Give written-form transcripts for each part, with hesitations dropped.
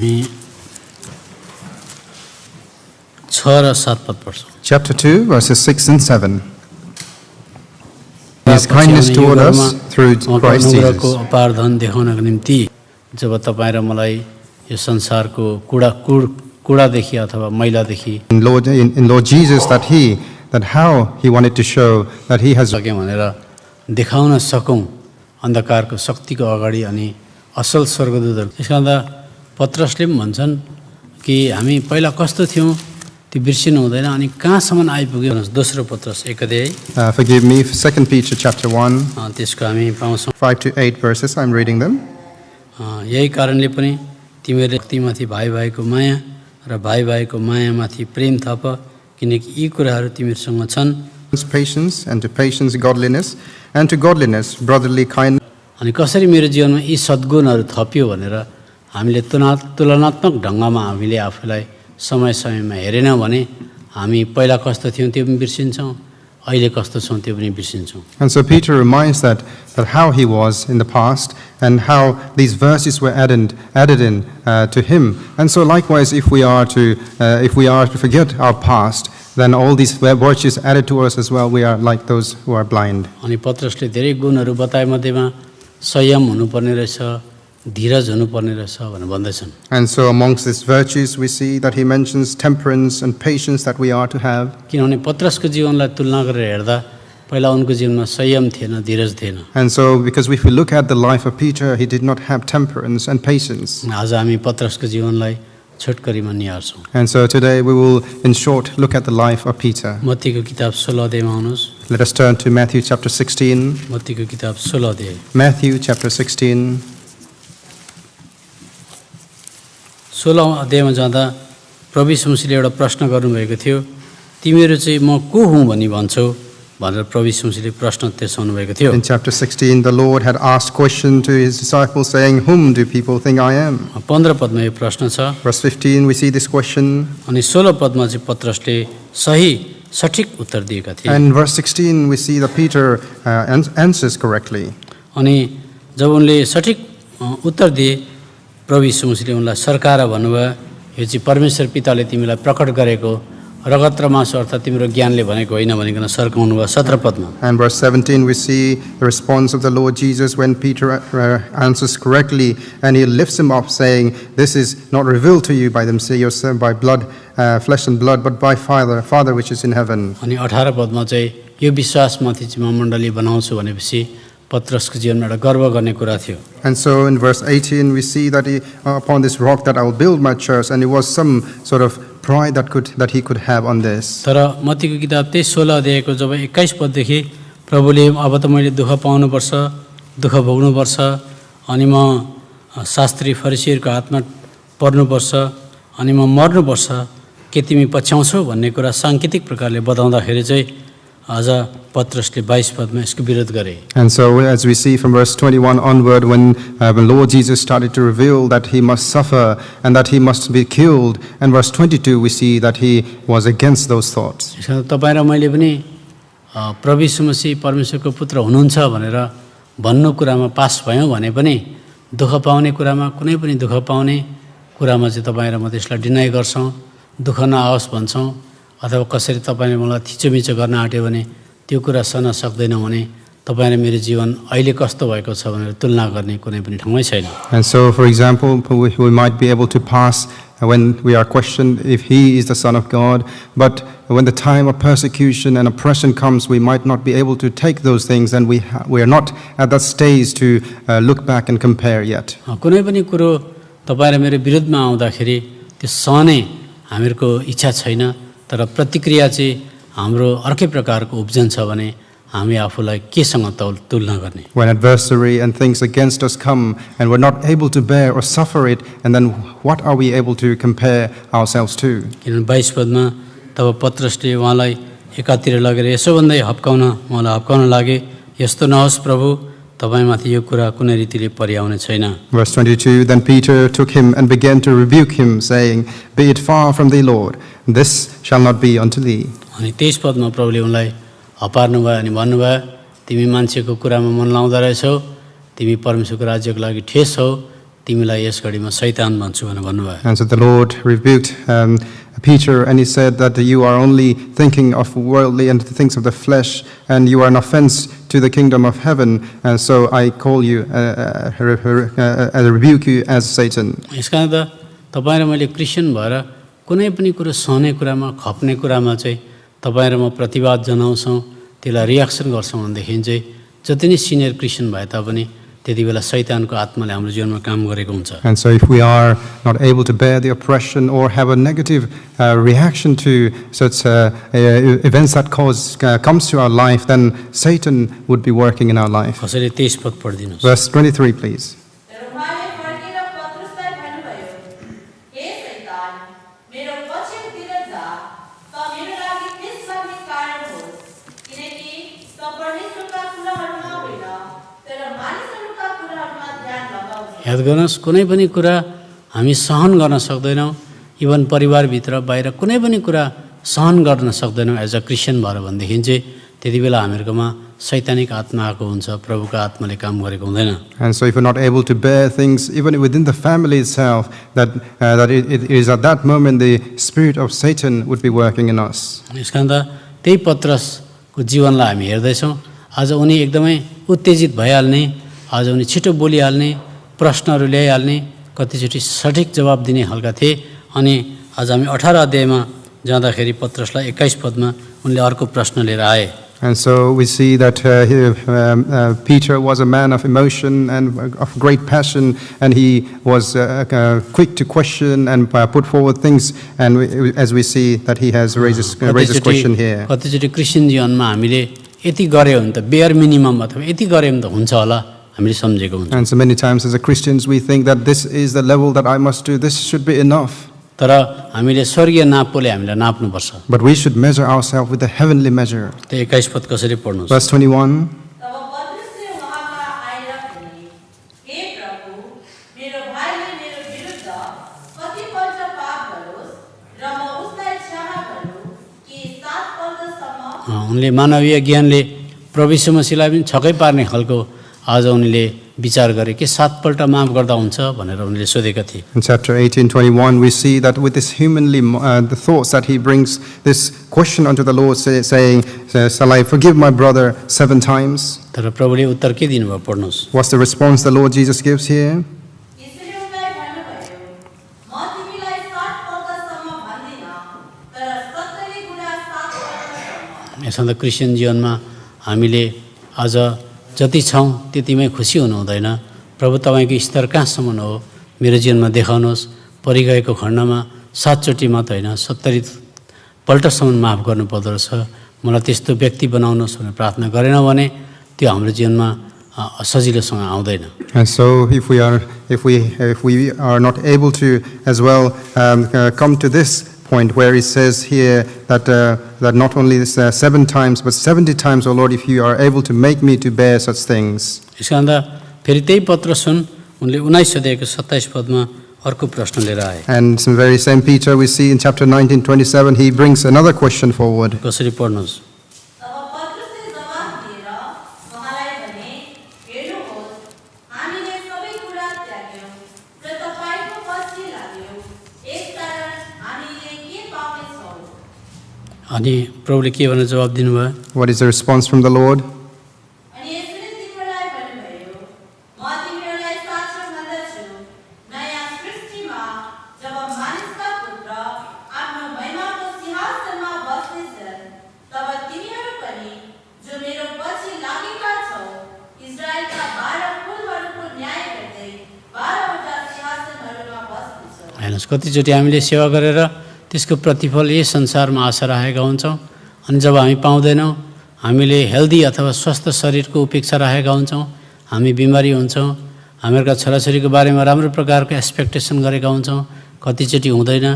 Chapter 2, verses 6 and 7. His kindness toward us through Christ Jesus. In Lord Jesus, that how he wanted to show that he has देखाउन सकौं अन्धकारको शक्तिको अगाडि अनि असल स्वर्गदूतहरु त्यसकारण पत्रसले पनि भन्छन् कि हामी पहिला कस्तो थियौं त्यो बिर्सिनु हुँदैन अनि कहाँसम्म आइपुग्यो दोस्रो पत्रस 1 अध्याय forgive me, 2 Peter chapter 1 त्यसको हामी पाउँछौं 5 to 8 verses. I'm reading them. यही कारणले पनि तिमीहरुले तिमीमाथि भाइ-भाइको माया र भाइ-भाइको मायामाथि प्रेम थप किनकि यी कुराहरु तिमीहरुसँग छन् patience, and to patience godliness, and to godliness brotherly kindness. अनि कसरी मेरो जीवनमा यी सद्गुणहरु थपियो भनेर हामीले तुलनात्मक ढंगमा हामीले आफूलाई समय-समयमा हेरेनौं भने हामी पहिला कस्तो थियौं त्यो पनि बिर्सिन्छौं अहिले कस्तो छौं त्यो पनि बिर्सिन्छौं. And so Peter reminds that how he was in the past and how these verses were added in to him. And so likewise if we are to forget our past, then all these virtues added to us as well, we are like those who are blind. अनि पत्रसले धेरै गुणहरु बताए मध्येमा संयम हुनुपर्ने रहेछ, धीरज हुनुपर्ने रहेछ भनेर भन्दैछन्. And so amongst these virtues we see that he mentions temperance and patience that we are to have. किनभने पत्रसको जीवनलाई तुलना गरेर हेर्दा पहिला उनको जीवनमा संयम थिएन, धीरज थिएन. And so because if we look at the life of Peter, he did not have temperance and patience. आज हामी पत्रसको जीवनलाई छोटकरीमा निहार्छौं. And so today we will in short look at the life of Peter. मत्तीको किताब 16 अध्यायमा आउनुस्. Let us turn to Matthew chapter 16. मत्तीको किताब 16 अध्याय. Matthew chapter 16. 16 अध्यायमा जाँदा प्रभु येशू मसीहले एउटा प्रश्न गर्नुभएको थियो. तिमीहरु चाहिँ म को हुँ भनी भन्छौ भनेर प्रभु येशू मसीहले प्रश्न तेर्साउनु भएको थियो. In chapter 16 the Lord had asked question to his disciples saying, whom do people think I am? 15 पदमा यो प्रश्न छ. Verse 15 we see this question. अनि 16 पदमा चाहिँ पत्रसले सही सठिक उत्तर दिएका थिए. And verse 16 we see that Peter answers correctly. अनि जब उनले सठिक उत्तर दिए प्रभु येशू मसीहले उनलाई सरकार भन्नुभयो यो चाहिँ परमेश्वर पिताले तिमीलाई प्रकट गरेको रगत र मासु अर्थात् तिम्रो ज्ञानले भनेको होइन भनिकन सर्काउनु भयो 17 पदमा. And verse 17 we see the response of the Lord Jesus when Peter answers correctly and he lifts him up saying, this is not revealed to you by themselves by blood flesh and blood but by Father which is in heaven. अनि 18 पदमा चाहिँ यो विश्वासमाथि चाहिँ म मण्डली बनाउँछु भनेपछि पत्रसको जीवनमा एउटा गर्व गर्ने कुरा थियो. And so in verse 18 we see that upon this rock that I will build my church, and it was some sort of pride that he could have on this. तर मत्तीको किताब 16 अध्यायको जब 21 पददेखि प्रभुले अब त मैले दुःख पाउनु पर्छ, दुःख भोग्नु पर्छ अनि म शास्त्री फरिसीहरूको हातमा पर्नु पर्छ अनि म मर्नु पर्छ के तिमी पछ्याउँछौ भन्ने कुरा सांकेतिक प्रकारले बताउँदाखेरि चाहिँ आज पत्रसले 22 पदमा यसको विरोध गरे. And so as we see from verse 21 onward when Lord Jesus started to reveal that he must suffer and that he must be killed, and verse 22 we see that he was against those thoughts. तपाईं र मैले पनि प्रभु येशू मसीह परमेश्वरको पुत्र हुनुहुन्छ भनेर भन्नु कुरामा पास भयौं भने पनि दुःख पाउने कुरामा कुनै पनि दुःख पाउने कुरामा चाहिँ तपाईं र म त्यसलाई डिनाइ गर्छौं, दुःख नआओस् भन्छौं अथवा कसरी तपाईले मलाई थिचोमिचो गर्न आट्यो भने त्यो कुरा सहन सक्दैन भने तपाईं र मेरो जीवन अहिले कस्तो भएको छ भनेर तुलना गर्ने कुनै पनि ठाउँै छैन. And so for example we might be able to pass when we are questioned if he is the Son of God, but when the time of persecution and oppression comes we might not be able to take those things, and we are not at that stage to look back and compare yet. कुनै पनि कुरो तपाईं र मेरो विरुद्धमा आउँदाखेरि त्यो सहने हामीहरूको इच्छा छैन, तर प्रतिक्रिया चाहिँ हाम्रो अर्कै प्रकारको उब्जन्छ भने हामी आफूलाई केसँग तुलना गर्ने. When adversary and things against us come and we're not able to bear or suffer it, and then what are we able to compare ourselves to? किनभने 22 पदमा तब पत्रसले उहाँलाई एकातिर लगेर यसो भन्दै उहाँलाई हप्काउन लागे, यस्तो नहोस् प्रभु, तपाईमाथि यो कुरा कुनै रीतिले परिआउने छैन. Verse 22 Then Peter took him and began to rebuke him saying, be it far from thee, Lord, this shall not be unto thee. अनि 23 पदमा प्रभुले उनलाई हपार्नु भयो अनि भन्नुभयो तिमी मान्छेको कुरामा मन लाउँदा रहेछौ, तिमी परमेश्वरको राज्यको लागि ठेस हौ, तिमीलाई यस घडीमा शैतान भन्छु भनेर भन्नुभयो। And so the Lord rebuked Peter, and he said that you are only thinking of worldly and the things of the flesh, and you are an offense to the kingdom of heaven, and so I call you, I rebuke you as Satan. यसकारण त तपाईँ र मैले Christian भएर कुनै पनि कुरो सहने कुरामा, खप्ने कुरामा चाहिँ तपाईँ र म प्रतिवाद जनाउँछौँ, त्यसलाई रियाक्सन गर्छौँ भनेदेखि चाहिँ जति नै सिनियर क्रिस्चियन भए तापनि त्यति बेला शैतानको आत्माले हाम्रो जीवनमा काम गरेको हुन्छ। And so if we are not able to bear the oppression or have a negative reaction to such events that comes to our life, then Satan would be working in our life. कसैले 23 पद पढिदिनुहोस्। Verse 23, please. याद गर्नुहोस्, कुनै पनि कुरा हामी सहन गर्न सक्दैनौँ, इभन परिवारभित्र बाहिर कुनै पनि कुरा सहन गर्न सक्दैनौँ एज अ क्रिस्चियन भएर भनेदेखि चाहिँ त्यति बेला हामीहरूकोमा शैतानिक आत्मा आएको हुन्छ, प्रभुको आत्माले काम गरेको हुँदैन। And so if we're not able to bear things even within the family itself, that it is at that moment the spirit of Satan would be working in us. यसकारण त त्यही पत्रसको जीवनलाई हामी हेर्दैछौँ। आज उनी एकदमै उत्तेजित भइहाल्ने, आज उनी छिटो बोलिहाल्ने, प्रश्नहरू ल्याइहाल्ने, कतिचोटि सठिक जवाब दिने खालका थिए। अनि आज हामी 18 अध्यायमा जाँदाखेरि पत्रसलाई 21 पदमा उनले अर्को प्रश्न लिएर आए। And so we see that Peter was a man of emotion and of great passion, and he was quick to question and put forward things. And as we see that he has raised this question here. कतिचोटि Christian जीवनमा हामीले यति गरे भने त bare minimum अथवा यति गरे भने त हुन्छ होला हामीले सम्झेको हुन्छ। And so many times as a Christians we think that this is the level that I must do, this should be enough. तर हामीले स्वर्गीय नापले हामीलाई नाप्नुपर्छ। But we should measure ourselves with the heavenly measure. त्यो 21 पद कसरी पढ्नुस्? Verse 21. उनले मानवीय ज्ञानले प्रभु यीशु मसीहलाई पनि छक्कै पार्ने खालको आज उनले विचार गरे कि 7 पल्ट माफ गर्दा हुन्छ भनेर उनले सोधेका थिए। In chapter 18:21 we see that with this humanly the thoughts that he brings this question unto the Lord saying, shall I forgive my brother 7 times? तर प्रभुले उत्तर के दिनुभयो पढ्नुस्? What's the response the Lord Jesus gives here? यसमा त Christian जीवनमा हामीले आज जति छौँ त्यतिमै खुसी हुनु हुँदैन। प्रभु तपाईँको स्तर कहाँसम्म हो मेरो जीवनमा देखाउनुहोस्। परिगएको खण्डमा 7 चोटि मात्र होइन 70 पल्टसम्म माफ गर्नुपर्दो रहेछ। मलाई त्यस्तो व्यक्ति बनाउनुहोस् भनेर प्रार्थना गरेन भने त्यो हाम्रो जीवनमा सजिलोसँग आउँदैन। And so if we are not able to as well come to this point where it says here that not only 7 times but 70 times, O Lord, if you are able to make me to bear such things. यसकारण त फेरि त्यही पत्र सुन उनले 19 अध्यायको 27 पदमा अर्को प्रश्न लिएर आए। And some very same Peter we see in chapter 19:27 he brings another question forward. कसरी पढ्नुस्? अनि प्रभुले के भनेर जवाब दिनुभयो? What is the response from the Lord? हेर्नुहोस्, कतिचोटि हामीले सेवा गरेर त्यसको प्रतिफल यही संसारमा आशा राखेका हुन्छौँ। अनि जब हामी पाउँदैनौँ, हामीले हेल्दी अथवा स्वस्थ शरीरको उपेक्षा राखेका हुन्छौँ, हामी बिमारी हुन्छौँ, हामीहरूका छोराछोरीको बारेमा राम्रो प्रकारको एक्सपेक्टेसन गरेका हुन्छौँ, कतिचोटि हुँदैन।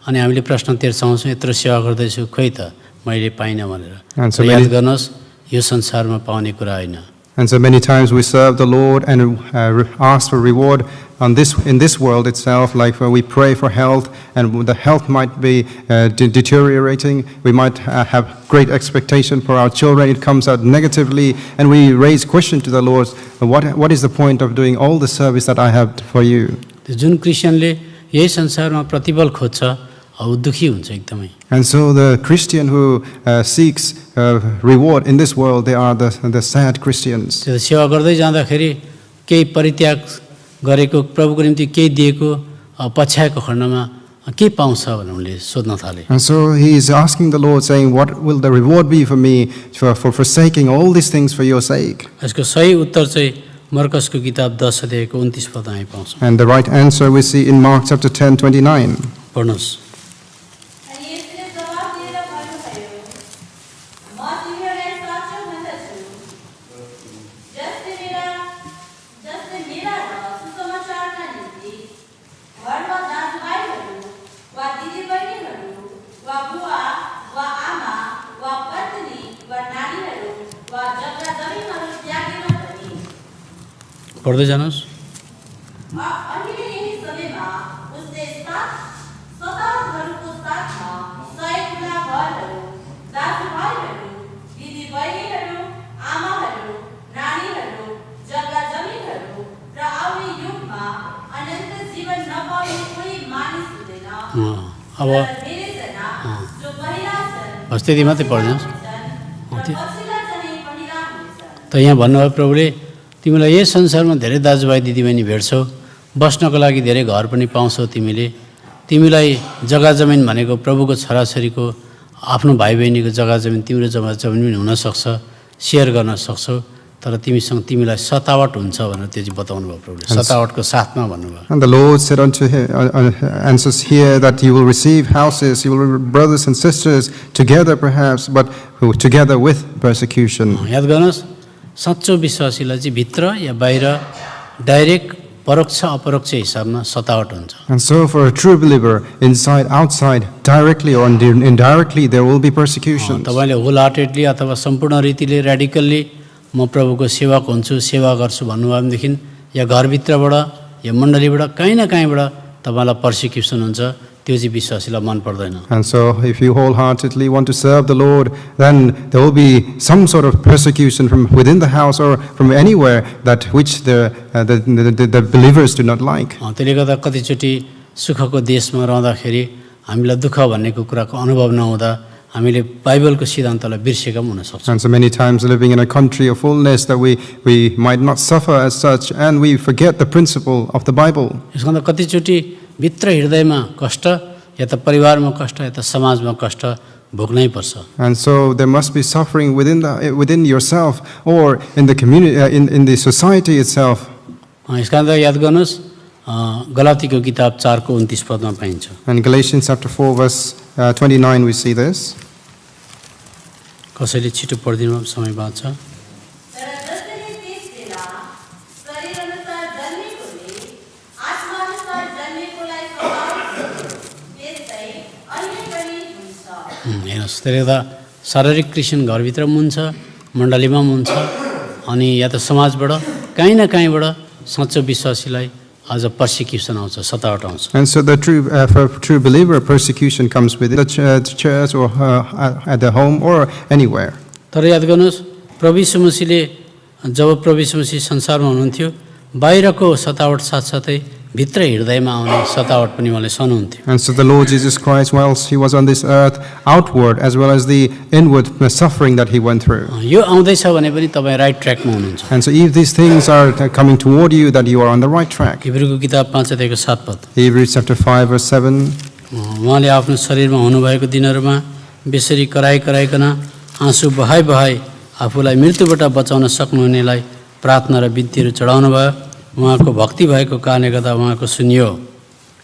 अनि हामीले प्रश्न तेर्साउँछौँ, यत्रो सेवा गर्दैछु खोइ त मैले पाइनँ भनेर। याद गर्नुहोस्, यो संसारमा पाउने कुरा होइन। And so many times we serve the Lord and ask for reward in this world itself, like we pray for health, and the health might be deteriorating. We might have great expectation for our children. It comes out negatively, and we raise question to the Lord, what is the point of doing all the service that I have for you? जुन क्रिस्चियनले यही संसारमा प्रतिफल खोज्छ ऊ दुखी हुन्छ एकदमै। And so the Christian who seeks reward in this world, they are the sad Christians. त्यो सेवा गर्दै जाँदाखेरि केही परित्याग गरेको प्रभुको निम्ति केही दिएको पछ्याएको खण्डमा के पाउँछ भनेर उनले सोध्न थाले। And so he is asking the Lord, saying, what will the reward be for me for forsaking all these things for your sake? यसको सही उत्तर चाहिँ मर्कसको किताब 10 अध्यायको 29 पद हामी पाउँछौँ। And the right answer we see in Mark chapter 10:29. पढ्नुहोस्। पढ्दै जानुहोस्। अब बस त्यति मात्रै पढ्नुहोस्। त यहाँ भन्नुभयो प्रभुले तिमीलाई यस संसारमा धेरै दाजुभाइ दिदीबहिनी भेट्छौ, बस्नको लागि धेरै घर पनि पाउँछौ, तिमीलाई जग्गा जमिन भनेको प्रभुको छोराछोरीको आफ्नो भाइ बहिनीको जग्गा जमिन तिम्रो जग्गा जमिन पनि हुनसक्छ, सेयर गर्न सक्छौ, तर तिमीलाई सतावट हुन्छ भनेर त्यो चाहिँ बताउनु भयो प्रभुले। सतावटको साथमा भन्नुभयो। And the Lord said unto him, answers here that you will receive houses, you will receive brothers and sisters together perhaps, but together with persecution. याद गर्नुहोस्, सच्चो विश्वासीलाई चाहिँ भित्र या बाहिर डाइरेक्ट परोक्ष अपरोक्ष हिसाबमा सतावट हुन्छ। And so for a true believer, inside, outside, directly or indirectly, there will be persecution. तपाईले होल हार्टेडली अथवा सम्पूर्ण रीतिले रेडिकल्ली म प्रभुको सेवक हुन्छु, सेवा गर्छु भन्नुभयो भनेदेखि या घरभित्रबाट या मण्डलीबाट कहीँ न कहीँबाट तपाईँलाई पर्सिक्युसन हुन्छ, त्यो चाहिँ विश्वासीलाई मन पर्दैन। And so if you wholeheartedly want to serve the Lord, then there will be some sort of persecution from within the house or from anywhere that which the believers do not like. त्यसले गर्दा कतिचोटि सुखको देशमा रहँदाखेरि हामीलाई दुःख भन्नेको कुराको अनुभव नहुँदा हामीले बाइबलको सिद्धान्तलाई बिर्सेका पनि हुन सक्छौँ। And so many times living in a country of fullness that we might not suffer as such, and we forget the principle of the Bible. यसको गर्दा कतिचोटि भित्र हृदयमा कष्ट या त परिवारमा कष्ट या त समाजमा कष्ट भोग्नै पर्छ। And so there must be suffering within yourself or in the community, in the society itself. यसका कारण याद गर्नुहोस्, गलातीको किताब 4 को 29 पदमा पाइन्छ। And Galatians chapter 4 verse 29 we see this. कसैले छिटो पढिदिनु, समय बाँच्छ। हेर्नुहोस्, त्यसले गर्दा शारीरिक क्रिस्चियन घरभित्र पनि हुन्छ, मण्डलीमा पनि हुन्छ, अनि या त समाजबाट कहीँ न कहीँबाट सच्चो विश्वासीलाई आज पर्सिक्युसन आउँछ, सतावट आउँछ। And so the for a true believer, persecution comes within the church or at the home or anywhere. तर याद गर्नुहोस्, प्रभु यीशु मसीहले जब प्रभु यीशु मसीह संसारमा हुनुहुन्थ्यो, बाहिरको सतावट साथसाथै भित्र हृदयमा आउने सतावट पनि उहाँले सहनुहुन्थ्यो। And so the Lord Jesus Christ, whilst he was on this earth, outward as well as the inward suffering that he went through. यो आउँदैछ भने पनि तपाईँ राइट ट्र्याकमा हुनुहुन्छ। And so if these things are coming toward you, that you are on the right track. हिब्रूको किताब 5 अध्यायको 7 पद। Hebrews chapter 5 verse 7. उहाँले आफ्नो शरीरमा हुनुभएको दिनहरूमा बेसरी कराइकन आँसु बहाई आफूलाई मृत्युबाट बचाउन सक्नुहुनेलाई प्रार्थना र बिन्तीहरू चढाउनु भयो। उहाँको भक्ति भएको कारणले गर्दा उहाँको सुनियो।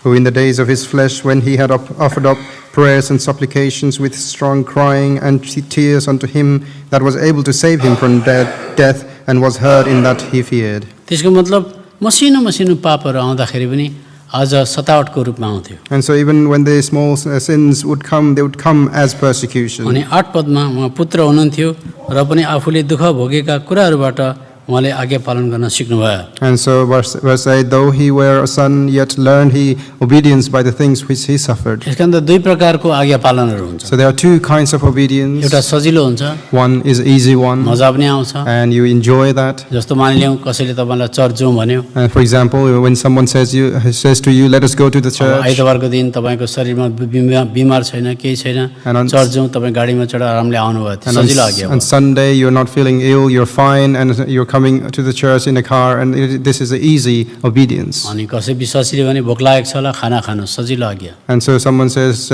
Who in the days of his flesh, when he had offered up prayers and supplications with strong crying and tears unto him that was able to save him from death, and was heard in that he feared. त्यसको मतलब मसिनो पापहरू आउँदाखेरि पनि आज सतावटको रूपमा आउँथ्यो। And so even when the small sins would come, they would come as persecution. अनि 8 पदमा उहाँ पुत्र हुनुहुन्थ्यो र पनि आफूले दुःख भोगेका कुराहरूबाट उहाँले आज्ञा पालन गर्न सिक्नुभयो। And so verse 8, though he were a son, yet learned he obedience by the things which he suffered. यसकारण त दुई प्रकारको आज्ञा पालनहरू हुन्छ। So there are two kinds of obedience. एउटा सजिलो हुन्छ, One is easy one, मजा पनि आउँछ। and you enjoy that. जस्तो मानिलिउँ कसैले तपाईँलाई चर्च जाउँ भन्यो, And for example, when someone says to you, let us go to the church, आइतबारको दिन तपाईँको शरीरमा बिमार छैन, केही छैन, And on- चर्च जाउँ, तपाईँ गाडीमा चढेर आरामले आउनुभयो, त्यो and on, सजिलो आज्ञा हो। on Sunday you're not feeling ill, you're fine, and you're coming to the church in a car, and this is an easy obedience. अनि कसै विश्वासीले भने भोक लागेको छ होला, खाना खानु, सजिलो आज्ञा। And so someone says,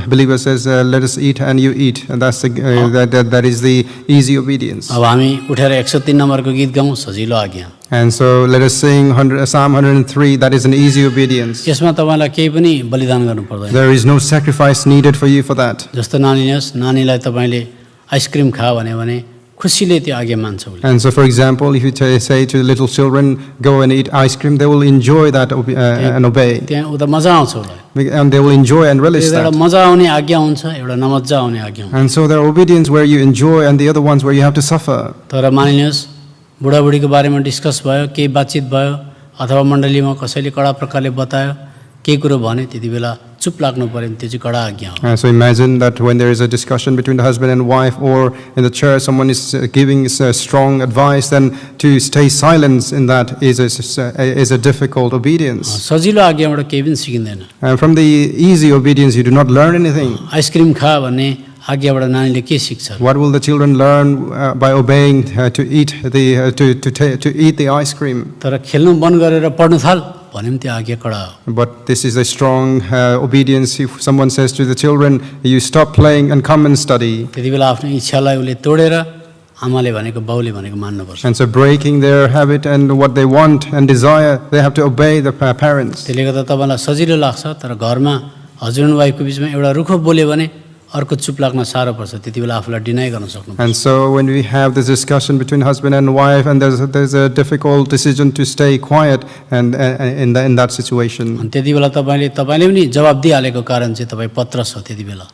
believer says, let us eat, and you eat, and that's that is the easy obedience. अब हामी उठेर 103 नम्बरको गीत गाउँ, सजिलो आज्ञा। And so let us sing Psalm 103, that is an easy obedience. यसमा तपाईँलाई केही पनि बलिदान गर्नु पर्दैन। There is no sacrifice needed for you for that. जस्तो नानीलाई तपाईँले आइसक्रिम खा भन्यो भने खुसीले त्यो आज्ञा मान्छ उसले। And so for example, if you say to little children, go and eat ice cream, they will enjoy that and obey. त्यहाँ उता मजा आउँछ उसलाई। And they will enjoy and relish एउटा that. मजा आउने आज्ञा हुन्छ, एउटा नमजा आउने आज्ञा हुन्छ। And so there are obedience where you enjoy and the other ones where you have to suffer. तर मानिलिनुहोस् बुढाबुढीको बारेमा डिस्कस भयो, केही बातचित भयो, अथवा मण्डलीमा कसैले कडा प्रकारले बतायो, केही कुरो भने त्यति बेला चुप लाग्नु पर्यो, त्यो चाहिँ कडा आज्ञा हो। And so imagine that when there is a discussion between the husband and wife, or in the church someone is giving strong advice, then to stay silent in that is a difficult obedience. सजिलो आज्ञाबाट केही पनि सिकिँदैन। And from the easy obedience you do not learn anything. Ice cream खा भन्ने आज्ञाबाट नानीले के सिक्छ? What will the children learn by obeying to eat the ice cream? तर खेल्नु बन्द गरेर पढ्नु थाल भने पनि त्यो आज्ञा कडा हो। But this is a strong obedience. If someone says to the children, you stop playing and come and study. त्यति बेला आफ्नो इच्छालाई उसले तोडेर आमाले भनेको बाउले भनेको मान्नुपर्छ। And so breaking their habit and what they want and desire, they have to obey the parents. त्यसले गर्दा तपाईँलाई सजिलो लाग्छ, तर घरमा हस्बेन्ड वाइफको बिचमा एउटा रुखो बोल्यो भने अर्को चुप लाग्न साह्रो पर्छ, त्यति बेला आफूलाई डिनाइ गर्न सक्नु। And so when we have this discussion between husband and wife, and there's a difficult decision to stay quiet and in that situation. अनि त्यति बेला तपाईँले पनि जवाब दिइहालेको कारण चाहिँ तपाईँ पत्रस हो त्यति बेला।